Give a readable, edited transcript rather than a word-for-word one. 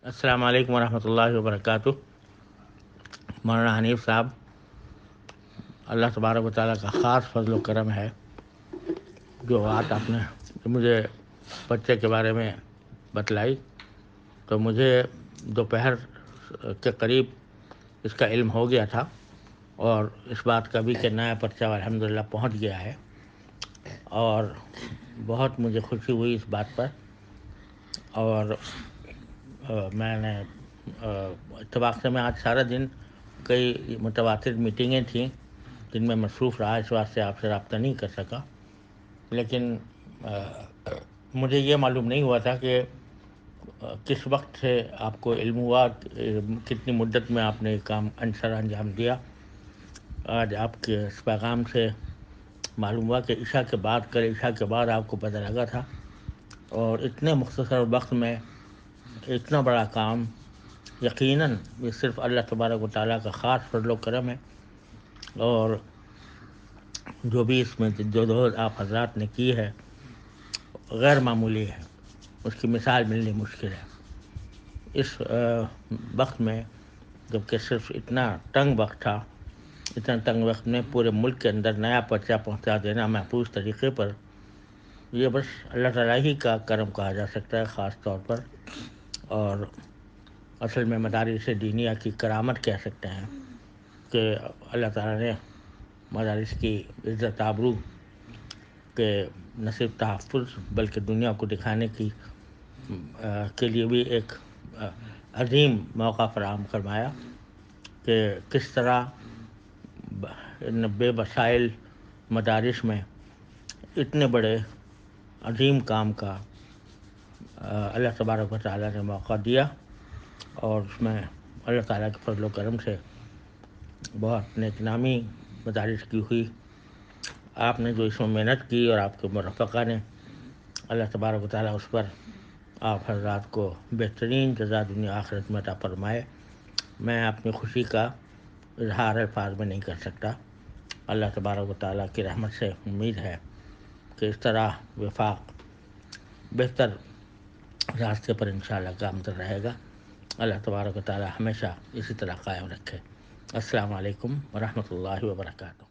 السلام علیکم ورحمۃ اللہ وبرکاتہ۔ مولانا حنیف صاحب، اللہ تبارک و تعالیٰ کا خاص فضل و کرم ہے جو بات آپ نے مجھے بچے کے بارے میں بتلائی، تو مجھے دوپہر کے قریب اس کا علم ہو گیا تھا، اور اس بات کا بھی کہ نیا پرچہ الحمدللہ پہنچ گیا ہے، اور بہت مجھے خوشی ہوئی اس بات پر۔ اور میں نے اتفاق سے میں آج سارا دن کئی متواتر میٹنگیں تھیں جن میں مصروف رہا، اس واسطے آپ سے رابطہ نہیں کر سکا، لیکن مجھے یہ معلوم نہیں ہوا تھا کہ کس وقت سے آپ کو علم ہوا، کتنی مدت میں آپ نے یہ کام سر انجام دیا۔ آج آپ کے اس پیغام سے معلوم ہوا کہ عشاء کے بعد کل عشاء کے بعد آپ کو پتہ لگا تھا، اور اتنے مختصر وقت میں اتنا بڑا کام یقیناً یہ صرف اللہ تبارک و تعالیٰ کا خاص فضل و کرم ہے، اور جو بھی اس میں جدوجہد آپ حضرات نے کی ہے غیر معمولی ہے، اس کی مثال ملنی مشکل ہے۔ اس وقت میں جب کہ صرف اتنا تنگ وقت تھا، اتنا تنگ وقت میں پورے ملک کے اندر نیا پرچہ پہنچا دینا محفوظ طریقے پر، یہ بس اللہ تعالیٰ ہی کا کرم کہا جا سکتا ہے خاص طور پر، اور اصل میں مدارس دینیہ کی کرامت کہہ سکتے ہیں کہ اللہ تعالیٰ نے مدارس کی عزت آبرو کے نہ صرف تحفظ بلکہ دنیا کو دکھانے کے لیے بھی ایک عظیم موقع فراہم فرمایا کہ کس طرح بے وسائل مدارس میں اتنے بڑے عظیم کام کا اللہ تبارک و تعالیٰ نے موقع دیا، اور اس میں اللہ تعالیٰ کے فضل و کرم سے بہت نیک نامی مدارس کی ہوئی۔ آپ نے جو اس میں محنت کی اور آپ کے مرفقہ نے، اللہ تبارک و تعالیٰ اس پر آپ حضرات کو بہترین جزا دنیا آخرت میں عطا فرمائے۔ میں اپنی خوشی کا اظہار الفاظ میں نہیں کر سکتا۔ اللہ تبارک و تعالیٰ کی رحمت سے امید ہے کہ اس طرح وفاق بہتر راستے پر انشاءاللہ گامزن رہے گا۔ اللہ تبارک و تعالیٰ ہمیشہ اسی طرح قائم رکھے۔ السلام علیکم ورحمۃ اللہ وبرکاتہ۔